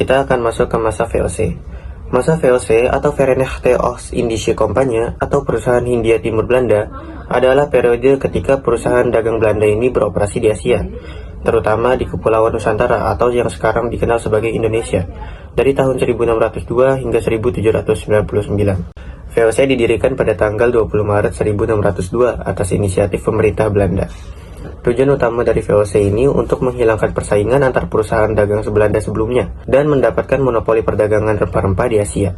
kita akan masuk ke masa VOC. Masa VOC atau Verenigde Oost-Indische Compagnie atau perusahaan Hindia Timur Belanda adalah periode ketika perusahaan dagang Belanda ini beroperasi di Asia, terutama di Kepulauan Nusantara atau yang sekarang dikenal sebagai Indonesia, dari tahun 1602 hingga 1799. VOC didirikan pada tanggal 20 Maret 1602 atas inisiatif pemerintah Belanda. Tujuan utama dari VOC ini untuk menghilangkan persaingan antar perusahaan dagang Belanda sebelumnya dan mendapatkan monopoli perdagangan rempah-rempah di Asia,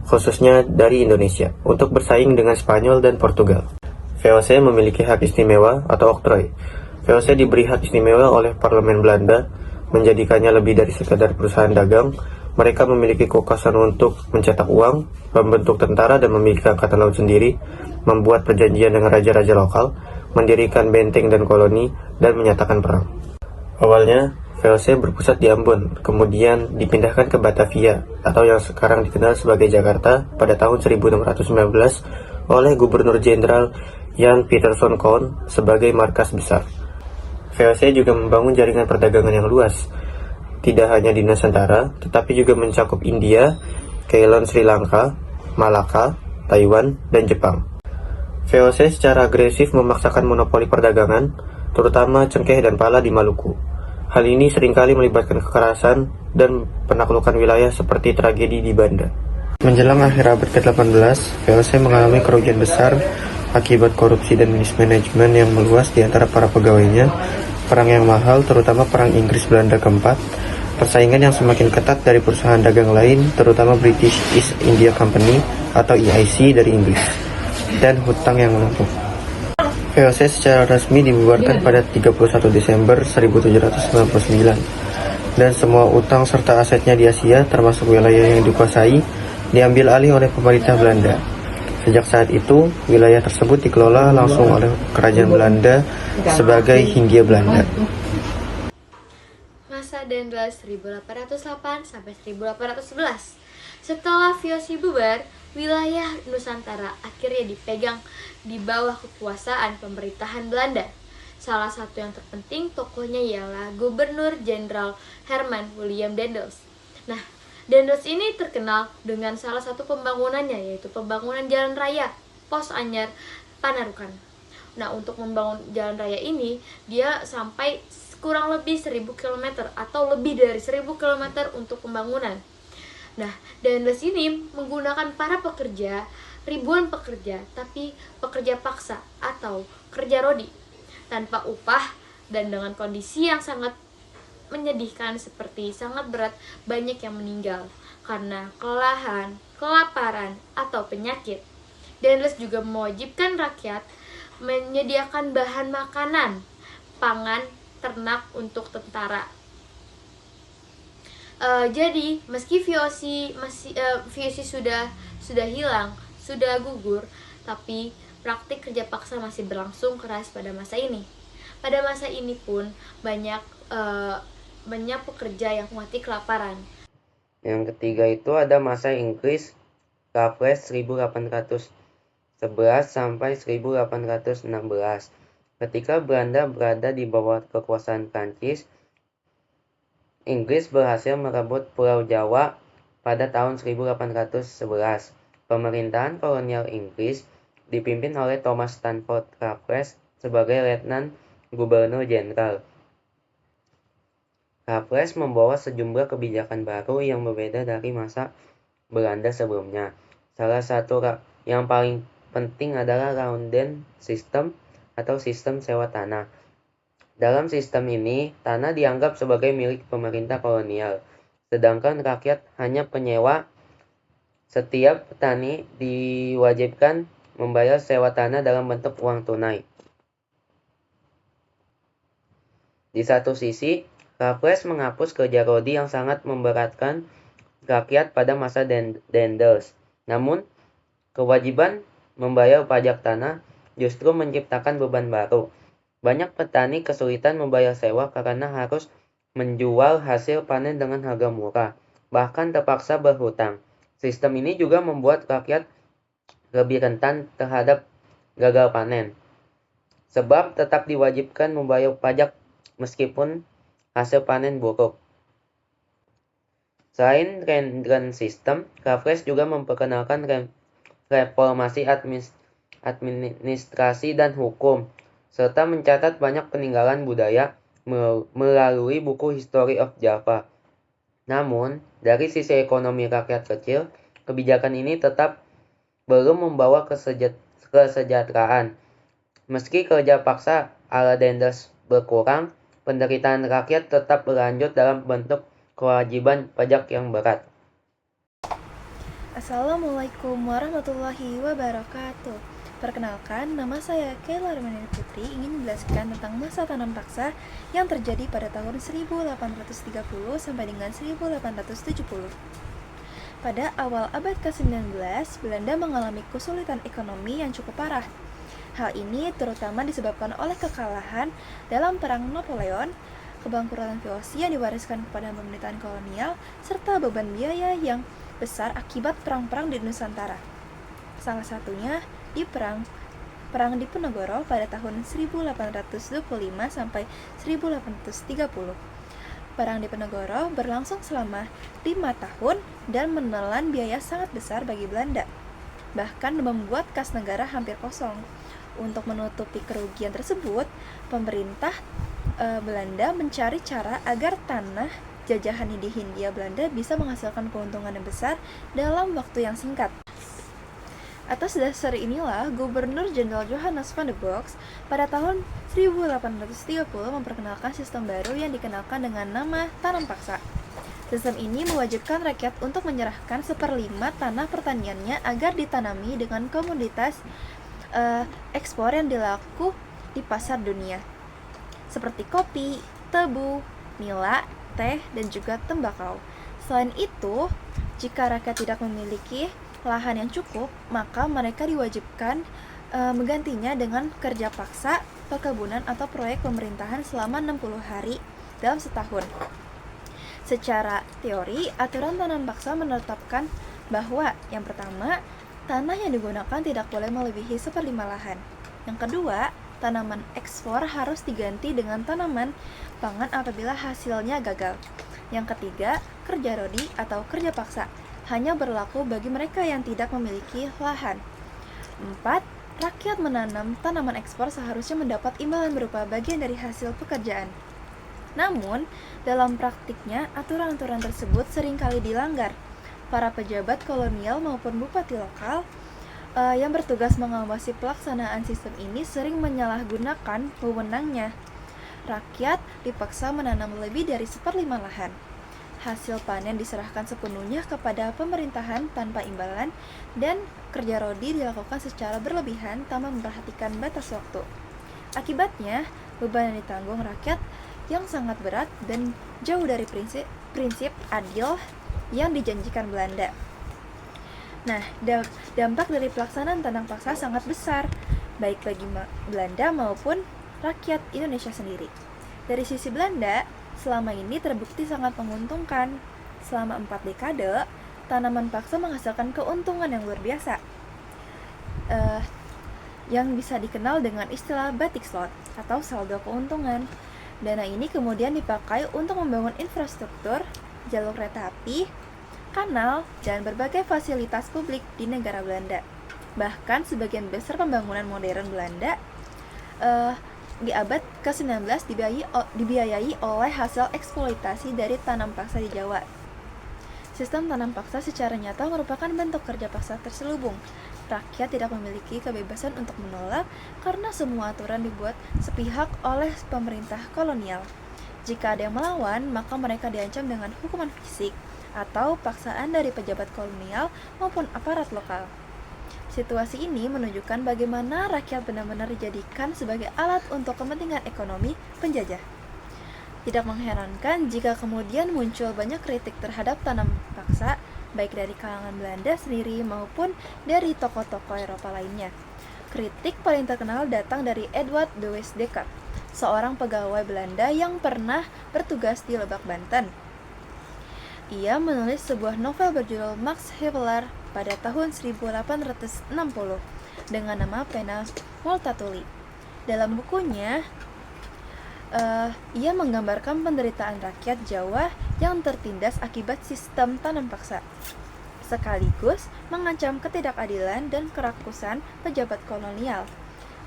khususnya dari Indonesia, untuk bersaing dengan Spanyol dan Portugal. VOC memiliki hak istimewa atau oktroy. VOC diberi hak istimewa oleh Parlemen Belanda, menjadikannya lebih dari sekadar perusahaan dagang. Mereka memiliki kekuasaan untuk mencetak uang, membentuk tentara dan memiliki angkatan laut sendiri, membuat perjanjian dengan raja-raja lokal, mendirikan benteng dan koloni, dan menyatakan perang. Awalnya, VOC berpusat di Ambon, kemudian dipindahkan ke Batavia, atau yang sekarang dikenal sebagai Jakarta, pada tahun 1619 oleh Gubernur Jenderal Jan Pieterszoon Koen sebagai markas besar. VOC juga membangun jaringan perdagangan yang luas, tidak hanya di Nusantara, tetapi juga mencakup India, Ceylon, Sri Lanka, Malaka, Taiwan, dan Jepang. VOC secara agresif memaksakan monopoli perdagangan, terutama cengkeh dan pala di Maluku. Hal ini seringkali melibatkan kekerasan dan penaklukan wilayah seperti tragedi di Banda. Menjelang akhir abad ke-18, VOC mengalami kerugian besar akibat korupsi dan mismanagement yang meluas di antara para pegawainya, perang yang mahal, terutama Perang Inggris-Belanda keempat, persaingan yang semakin ketat dari perusahaan dagang lain, terutama British East India Company atau EIC dari Inggris, dan hutang yang menumpuk. VOC secara resmi dibubarkan pada 31 Desember 1799, dan semua utang serta asetnya di Asia, termasuk wilayah yang dikuasai, diambil alih oleh pemerintah Belanda. Sejak saat itu, wilayah tersebut dikelola langsung oleh Kerajaan Belanda sebagai Hindia Belanda. Masa Daendels 1808 sampai 1811. Setelah VOC bubar, wilayah Nusantara akhirnya dipegang di bawah kekuasaan pemerintahan Belanda. Salah satu yang terpenting tokohnya ialah Gubernur Jenderal Herman William Daendels. Nah, Daendels ini terkenal dengan salah satu pembangunannya, yaitu pembangunan jalan raya Pos Anyar Panarukan. Nah, untuk membangun jalan raya ini, dia sampai kurang lebih 1000 km atau lebih dari 1000 km untuk pembangunan. Nah, Daendels ini menggunakan para pekerja, ribuan pekerja, tapi pekerja paksa atau kerja rodi, tanpa upah dan dengan kondisi yang sangat menyedihkan seperti sangat berat, banyak yang meninggal karena kelelahan, kelaparan, atau penyakit. Daendels juga mewajibkan rakyat menyediakan bahan makanan, pangan, ternak untuk tentara. Jadi meski VOC sudah hilang, sudah gugur, tapi praktik kerja paksa masih berlangsung keras pada masa ini. Pada masa ini pun banyak pekerja yang mati kelaparan. Yang ketiga itu ada masa Inggris Raffles 1811 sampai 1816. Ketika Belanda berada di bawah kekuasaan Prancis, Inggris berhasil merebut Pulau Jawa pada tahun 1811. Pemerintahan kolonial Inggris dipimpin oleh Thomas Stamford Raffles sebagai Letnan Gubernur Jenderal. Raffles membawa sejumlah kebijakan baru yang berbeda dari masa Belanda sebelumnya. Salah satu yang paling penting adalah Rounden System atau sistem sewa tanah. Dalam sistem ini, tanah dianggap sebagai milik pemerintah kolonial, sedangkan rakyat hanya penyewa. Setiap petani diwajibkan membayar sewa tanah dalam bentuk uang tunai. Di satu sisi, Raffles menghapus kerja rodi yang sangat memberatkan rakyat pada masa Daendels. Namun, kewajiban membayar pajak tanah justru menciptakan beban baru. Banyak petani kesulitan membayar sewa karena harus menjual hasil panen dengan harga murah, bahkan terpaksa berhutang. Sistem ini juga membuat rakyat lebih rentan terhadap gagal panen, sebab tetap diwajibkan membayar pajak meskipun hasil panen buruk. Selain Rentgen-System, Raffles juga memperkenalkan reformasi administrasi dan hukum, serta mencatat banyak peninggalan budaya melalui buku History of Java. Namun, dari sisi ekonomi rakyat kecil, kebijakan ini tetap belum membawa kesejahteraan. Meski kerja paksa ala Dendels berkurang, penderitaan rakyat tetap berlanjut dalam bentuk kewajiban pajak yang berat. Assalamualaikum warahmatullahi wabarakatuh. Perkenalkan, nama saya Kayla Armani Putri ingin menjelaskan tentang masa tanam paksa yang terjadi pada tahun 1830 sampai dengan 1870. Pada awal abad ke-19, Belanda mengalami kesulitan ekonomi yang cukup parah. Hal ini terutama disebabkan oleh kekalahan dalam Perang Napoleon, kebangkrutan VOC yang diwariskan kepada pemerintahan kolonial, serta beban biaya yang besar akibat perang-perang di Nusantara. Salah satunya di Perang Diponegoro pada tahun 1825 sampai 1830. Perang Diponegoro berlangsung selama 5 tahun dan menelan biaya sangat besar bagi Belanda, bahkan membuat kas negara hampir kosong. Untuk menutupi kerugian tersebut, pemerintah Belanda mencari cara agar tanah jajahan di Hindia Belanda bisa menghasilkan keuntungan yang besar dalam waktu yang singkat. Atas dasar inilah, Gubernur Jenderal Johannes van der Box pada tahun 1830 memperkenalkan sistem baru yang dikenalkan dengan nama tanam paksa. Sistem ini mewajibkan rakyat untuk menyerahkan 1/5 tanah pertaniannya agar ditanami dengan komoditas ekspor yang dilaku di pasar dunia, seperti kopi, tebu, nila, teh, dan juga tembakau. Selain itu, jika rakyat tidak memiliki lahan yang cukup, maka mereka diwajibkan menggantinya dengan kerja paksa, perkebunan, atau proyek pemerintahan selama 60 hari dalam setahun. Secara teori, aturan tanam paksa menetapkan bahwa yang pertama, tanah yang digunakan tidak boleh melebihi 1/5 lahan. Yang kedua, tanaman ekspor harus diganti dengan tanaman pangan apabila hasilnya gagal. Yang ketiga, kerja rodi atau kerja paksa hanya berlaku bagi mereka yang tidak memiliki lahan. 4. Rakyat menanam tanaman ekspor seharusnya mendapat imbalan berupa bagian dari hasil pekerjaan. Namun, dalam praktiknya, aturan-aturan tersebut seringkali dilanggar. Para pejabat kolonial maupun bupati lokal yang bertugas mengawasi pelaksanaan sistem ini sering menyalahgunakan wewenangnya. Rakyat dipaksa menanam lebih dari 1/5 lahan. Hasil panen diserahkan sepenuhnya kepada pemerintahan tanpa imbalan, dan kerja rodi dilakukan secara berlebihan tanpa memperhatikan batas waktu. Akibatnya, beban yang ditanggung rakyat yang sangat berat dan jauh dari prinsip adil yang dijanjikan Belanda. Nah, dampak dari pelaksanaan tanam paksa sangat besar, baik bagi Belanda maupun rakyat Indonesia sendiri. Dari sisi Belanda, selama ini terbukti sangat menguntungkan. Selama 4 dekade, tanaman paksa menghasilkan keuntungan yang luar biasa, yang bisa dikenal dengan istilah batik slot atau saldo keuntungan. Dana ini kemudian dipakai untuk membangun infrastruktur, jalur kereta api, kanal, dan berbagai fasilitas publik di negara Belanda. Bahkan sebagian besar pembangunan modern Belanda di abad ke-19 dibiayai oleh hasil eksploitasi dari tanam paksa di Jawa. Sistem tanam paksa secara nyata merupakan bentuk kerja paksa terselubung. Rakyat tidak memiliki kebebasan untuk menolak karena semua aturan dibuat sepihak oleh pemerintah kolonial. Jika ada yang melawan, maka mereka diancam dengan hukuman fisik atau paksaan dari pejabat kolonial maupun aparat lokal. Situasi ini menunjukkan bagaimana rakyat benar-benar dijadikan sebagai alat untuk kepentingan ekonomi penjajah. Tidak mengherankan jika kemudian muncul banyak kritik terhadap tanam paksa, baik dari kalangan Belanda sendiri maupun dari tokoh-tokoh Eropa lainnya. Kritik paling terkenal datang dari Edward de Westdekker, seorang pegawai Belanda yang pernah bertugas di Lebak, Banten. Ia menulis sebuah novel berjudul Max Havelaar pada tahun 1860 dengan nama Pena Multatuli. Dalam bukunya, Ia menggambarkan penderitaan rakyat Jawa yang tertindas akibat sistem tanam paksa, sekaligus mengancam ketidakadilan dan kerakusan pejabat kolonial.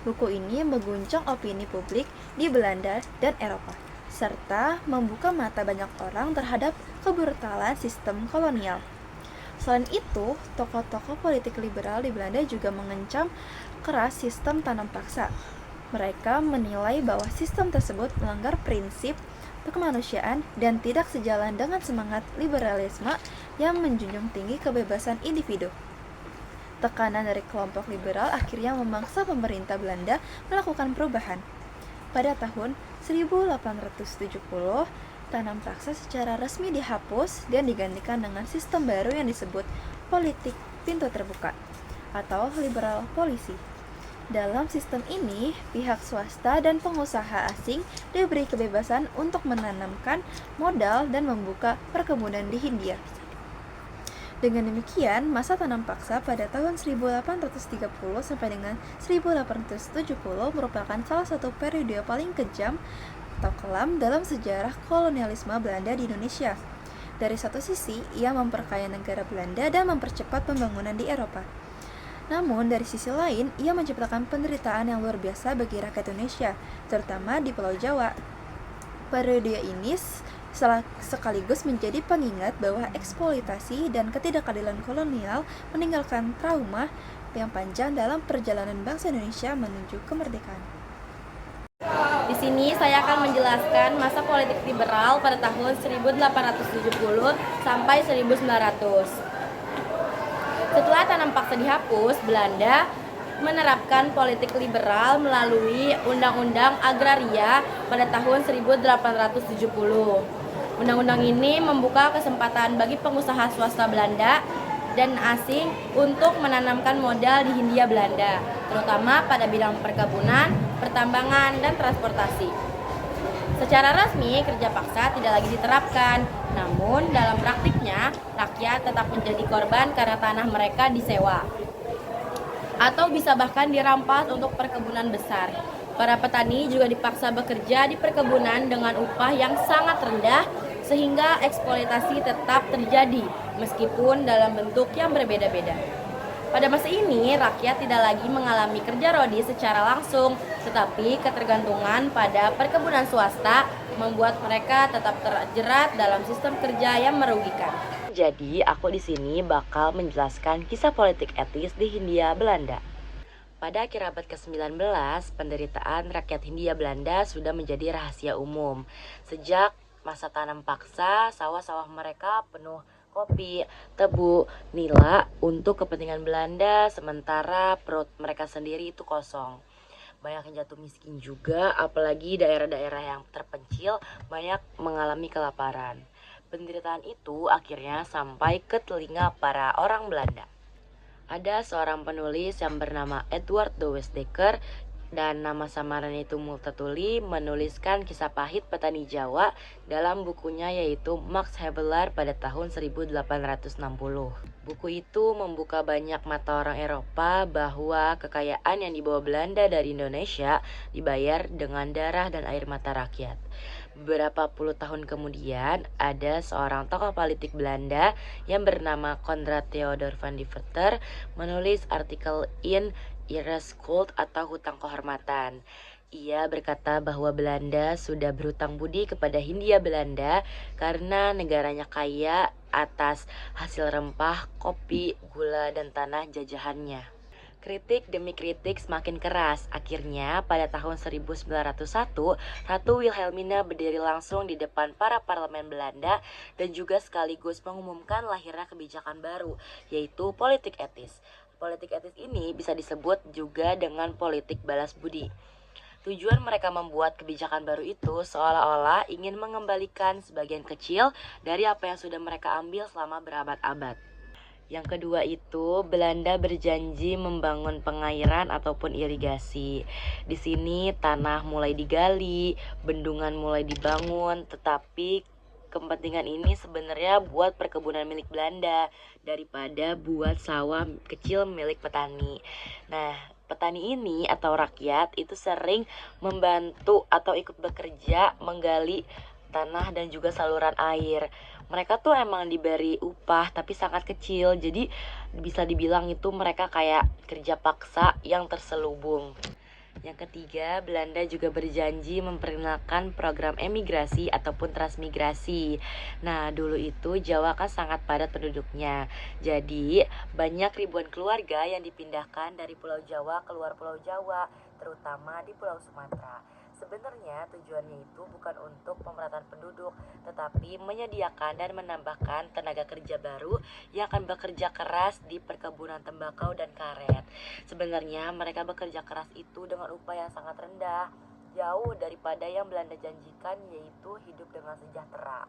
Buku ini mengguncang opini publik di Belanda dan Eropa, serta membuka mata banyak orang terhadap kebrutalan sistem kolonial. Selain itu, tokoh-tokoh politik liberal di Belanda juga mengancam keras sistem tanam paksa. Mereka menilai bahwa sistem tersebut melanggar prinsip kemanusiaan dan tidak sejalan dengan semangat liberalisme yang menjunjung tinggi kebebasan individu. Tekanan dari kelompok liberal akhirnya memaksa pemerintah Belanda melakukan perubahan. Pada tahun 1870, tanam paksa secara resmi dihapus dan digantikan dengan sistem baru yang disebut politik pintu terbuka atau liberal policy. Dalam sistem ini, pihak swasta dan pengusaha asing diberi kebebasan untuk menanamkan modal dan membuka perkebunan di Hindia. Dengan demikian, masa tanam paksa pada tahun 1830 sampai dengan 1870 merupakan salah satu periode paling kejam atau kelam dalam sejarah kolonialisme Belanda di Indonesia. Dari satu sisi, ia memperkaya negara Belanda dan mempercepat pembangunan di Eropa. Namun, dari sisi lain, ia menciptakan penderitaan yang luar biasa bagi rakyat Indonesia, terutama di Pulau Jawa. Periode ini sekaligus menjadi pengingat bahwa eksploitasi dan ketidakadilan kolonial meninggalkan trauma yang panjang dalam perjalanan bangsa Indonesia menuju kemerdekaan. Di sini saya akan menjelaskan masa politik liberal pada tahun 1870 sampai 1900. Setelah tanam paksa dihapus, Belanda menerapkan politik liberal melalui Undang-Undang Agraria pada tahun 1870. Undang-undang ini membuka kesempatan bagi pengusaha swasta Belanda dan asing untuk menanamkan modal di Hindia Belanda, terutama pada bidang perkebunan, pertambangan, dan transportasi. Secara resmi, kerja paksa tidak lagi diterapkan, namun dalam praktiknya, rakyat tetap menjadi korban karena tanah mereka disewa atau bisa bahkan dirampas untuk perkebunan besar. Para petani juga dipaksa bekerja di perkebunan dengan upah yang sangat rendah, sehingga eksploitasi tetap terjadi meskipun dalam bentuk yang berbeda-beda. Pada masa ini, rakyat tidak lagi mengalami kerja rodi secara langsung, tetapi ketergantungan pada perkebunan swasta membuat mereka tetap terjerat dalam sistem kerja yang merugikan. Jadi, aku di sini bakal menjelaskan kisah politik etis di Hindia Belanda. Pada akhir abad ke-19, penderitaan rakyat Hindia Belanda sudah menjadi rahasia umum. Sejak masa tanam paksa, sawah-sawah mereka penuh kopi, tebu, nila untuk kepentingan Belanda, sementara perut mereka sendiri itu kosong. Banyak yang jatuh miskin juga, apalagi daerah-daerah yang terpencil banyak mengalami kelaparan. Penderitaan itu akhirnya sampai ke telinga para orang Belanda. Ada seorang penulis yang bernama Edward de Westdekker dan nama samaran itu Multatuli menuliskan kisah pahit petani Jawa dalam bukunya yaitu Max Havelaar pada tahun 1860. Buku itu membuka banyak mata orang Eropa bahwa kekayaan yang dibawa Belanda dari Indonesia dibayar dengan darah dan air mata rakyat. Beberapa puluh tahun kemudian, ada seorang tokoh politik Belanda yang bernama Konrad Theodor van Deventer menulis artikel in Ereskuld atau hutang kehormatan. Ia berkata bahwa Belanda sudah berhutang budi kepada Hindia Belanda karena negaranya kaya atas hasil rempah, kopi, gula, dan tanah jajahannya. Kritik demi kritik semakin keras. Akhirnya pada tahun 1901, Ratu Wilhelmina berdiri langsung di depan para parlemen Belanda dan juga sekaligus mengumumkan lahirnya kebijakan baru, yaitu politik etis. Politik etis ini bisa disebut juga dengan politik balas budi. Tujuan mereka membuat kebijakan baru itu seolah-olah ingin mengembalikan sebagian kecil dari apa yang sudah mereka ambil selama berabad-abad. Yang kedua itu, Belanda berjanji membangun pengairan ataupun irigasi. Di sini tanah mulai digali, bendungan mulai dibangun, tetapi kepentingan ini sebenarnya buat perkebunan milik Belanda daripada buat sawah kecil milik petani. Nah, petani ini atau rakyat itu sering membantu atau ikut bekerja menggali tanah dan juga saluran air. Mereka tuh emang diberi upah tapi sangat kecil, jadi bisa dibilang itu mereka kayak kerja paksa yang terselubung. Yang ketiga, Belanda juga berjanji memperkenalkan program emigrasi ataupun transmigrasi. Nah, dulu itu Jawa kan sangat padat penduduknya. Jadi, banyak ribuan keluarga yang dipindahkan dari Pulau Jawa ke luar Pulau Jawa, terutama di Pulau Sumatera. Sebenarnya tujuannya itu bukan untuk pemerataan penduduk, tetapi menyediakan dan menambahkan tenaga kerja baru yang akan bekerja keras di perkebunan tembakau dan karet. Sebenarnya mereka bekerja keras itu dengan upah yang sangat rendah, jauh daripada yang Belanda janjikan, yaitu hidup dengan sejahtera.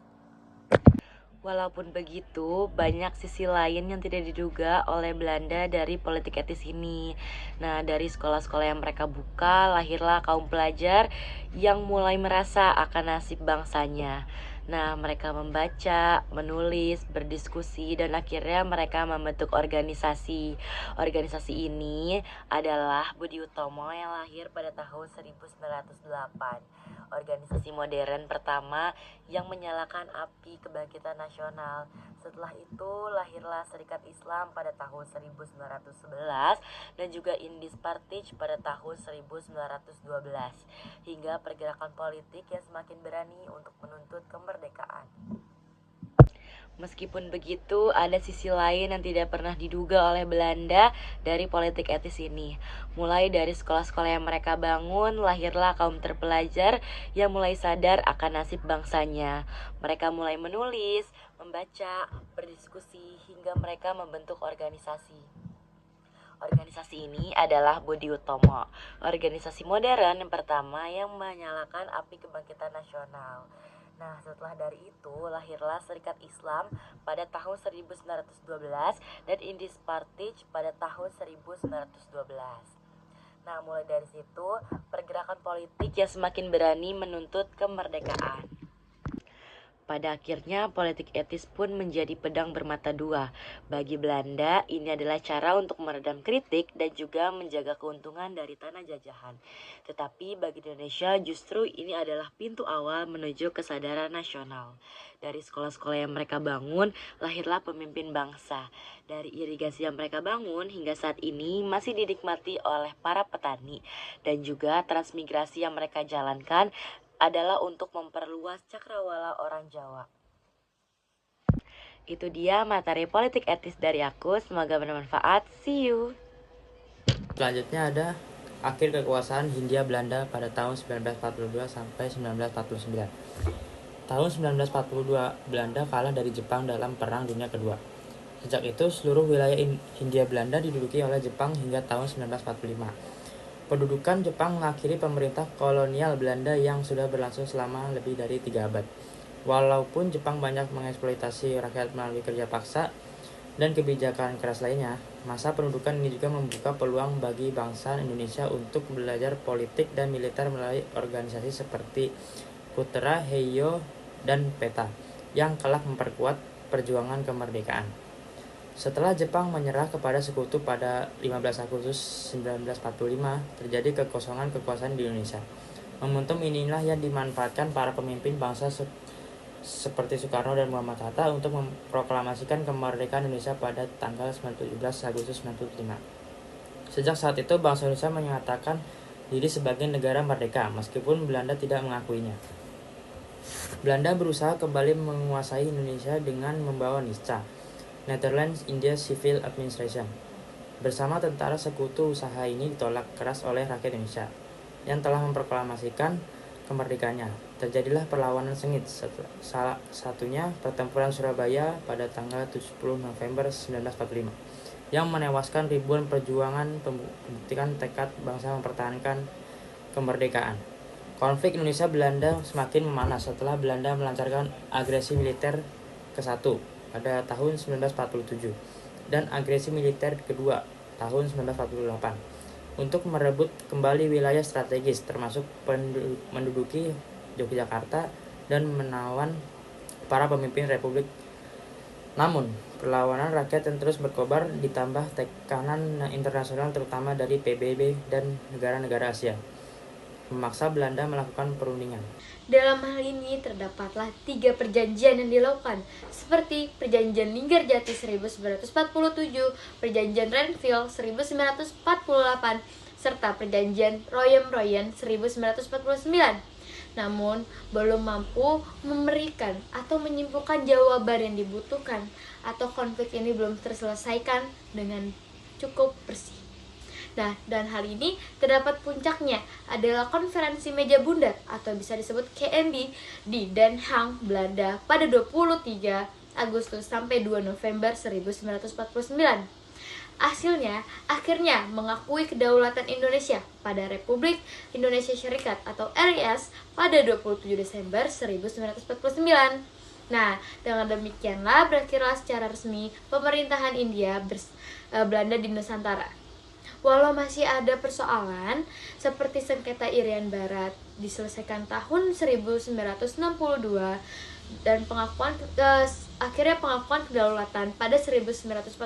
Walaupun begitu, banyak sisi lain yang tidak diduga oleh Belanda dari politik etis ini. Nah, dari sekolah-sekolah yang mereka buka, lahirlah kaum pelajar yang mulai merasa akan nasib bangsanya. Nah, mereka membaca, menulis, berdiskusi, dan akhirnya mereka membentuk organisasi. Organisasi ini adalah Budi Utomo yang lahir pada tahun 1908. Organisasi modern pertama yang menyalakan api kebangkitan nasional. Setelah itu lahirlah Serikat Islam pada tahun 1911 dan juga Indis Partij pada tahun 1912, hingga pergerakan politik yang semakin berani untuk menuntut kemerdekaan. Meskipun begitu, ada sisi lain yang tidak pernah diduga oleh Belanda dari politik etis ini. Mulai dari sekolah-sekolah yang mereka bangun, lahirlah kaum terpelajar yang mulai sadar akan nasib bangsanya. Mereka mulai menulis, membaca, berdiskusi, hingga mereka membentuk organisasi. Organisasi ini adalah Budi Utomo, organisasi modern yang pertama yang menyalakan api kebangkitan nasional. Nah, setelah dari itu lahirlah Serikat Islam pada tahun 1912 dan Indis Partij pada tahun 1912. Nah, mulai dari situ pergerakan politik yang semakin berani menuntut kemerdekaan. Pada akhirnya, politik etis pun menjadi pedang bermata dua. Bagi Belanda, ini adalah cara untuk meredam kritik dan juga menjaga keuntungan dari tanah jajahan. Tetapi bagi Indonesia, justru ini adalah pintu awal menuju kesadaran nasional. Dari sekolah-sekolah yang mereka bangun, lahirlah pemimpin bangsa. Dari irigasi yang mereka bangun hingga saat ini masih dinikmati oleh para petani. Dan juga transmigrasi yang mereka jalankan adalah untuk memperluas cakrawala orang Jawa. Itu dia materi politik etis dari aku, semoga bermanfaat. See you. Selanjutnya ada akhir kekuasaan Hindia Belanda pada tahun 1942 sampai 1949. Tahun 1942, Belanda kalah dari Jepang dalam Perang Dunia Kedua. Sejak itu, seluruh wilayah Hindia Belanda diduduki oleh Jepang hingga tahun 1945. Pendudukan Jepang mengakhiri pemerintah kolonial Belanda yang sudah berlangsung selama lebih dari 3 abad. Walaupun Jepang banyak mengeksploitasi rakyat melalui kerja paksa dan kebijakan keras lainnya, masa pendudukan ini juga membuka peluang bagi bangsa Indonesia untuk belajar politik dan militer melalui organisasi seperti Putra, Heiyo, dan PETA yang kelak memperkuat perjuangan kemerdekaan. Setelah Jepang menyerah kepada sekutu pada 15 Agustus 1945, terjadi kekosongan kekuasaan di Indonesia. Momentum inilah yang dimanfaatkan para pemimpin bangsa seperti Soekarno dan Muhammad Hatta untuk memproklamasikan kemerdekaan Indonesia pada tanggal 17 Agustus 1945. Sejak saat itu, bangsa Indonesia menyatakan diri sebagai negara merdeka, meskipun Belanda tidak mengakuinya. Belanda berusaha kembali menguasai Indonesia dengan membawa NISCA, Netherlands India Civil Administration. Bersama tentara sekutu, usaha ini ditolak keras oleh rakyat Indonesia yang telah memproklamasikan kemerdekaannya. Terjadilah perlawanan sengit, salah satunya pertempuran Surabaya pada tanggal 10 November 1945 yang menewaskan ribuan perjuangan membuktikan tekad bangsa mempertahankan kemerdekaan. Konflik Indonesia-Belanda semakin memanas setelah Belanda melancarkan agresi militer ke-1 pada tahun 1947 dan agresi militer kedua tahun 1948 untuk merebut kembali wilayah strategis termasuk menduduki Yogyakarta dan menawan para pemimpin republik. Namun, Perlawanan rakyat yang terus berkobar ditambah tekanan internasional terutama dari PBB dan negara-negara Asia memaksa Belanda melakukan perundingan. Dalam hal ini terdapatlah 3 perjanjian yang dilakukan, seperti Perjanjian Linggarjati 1947, Perjanjian Renville 1948, serta Perjanjian Royan-Royan 1949. Namun, belum mampu memberikan atau menyimpulkan jawaban yang dibutuhkan, atau konflik ini belum terselesaikan dengan cukup bersih. Nah, dan hal ini terdapat puncaknya adalah konferensi meja bundar atau bisa disebut KMB di Den Haag, Belanda pada 23 Agustus sampai 2 November 1949. Hasilnya, akhirnya mengakui kedaulatan Indonesia pada Republik Indonesia Syarikat atau RIS pada 27 Desember 1949. Nah, dengan demikianlah berakhirlah secara resmi pemerintahan India Belanda di Nusantara. Walau masih ada persoalan seperti sengketa Irian Barat diselesaikan tahun 1962 dan akhirnya pengakuan kedaulatan pada 1949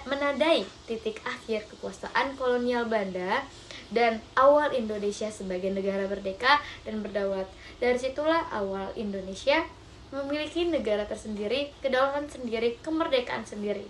menandai titik akhir kekuasaan kolonial Belanda dan awal Indonesia sebagai negara merdeka dan berdaulat. Dari situlah awal Indonesia memiliki negara tersendiri, kedaulatan sendiri, kemerdekaan sendiri.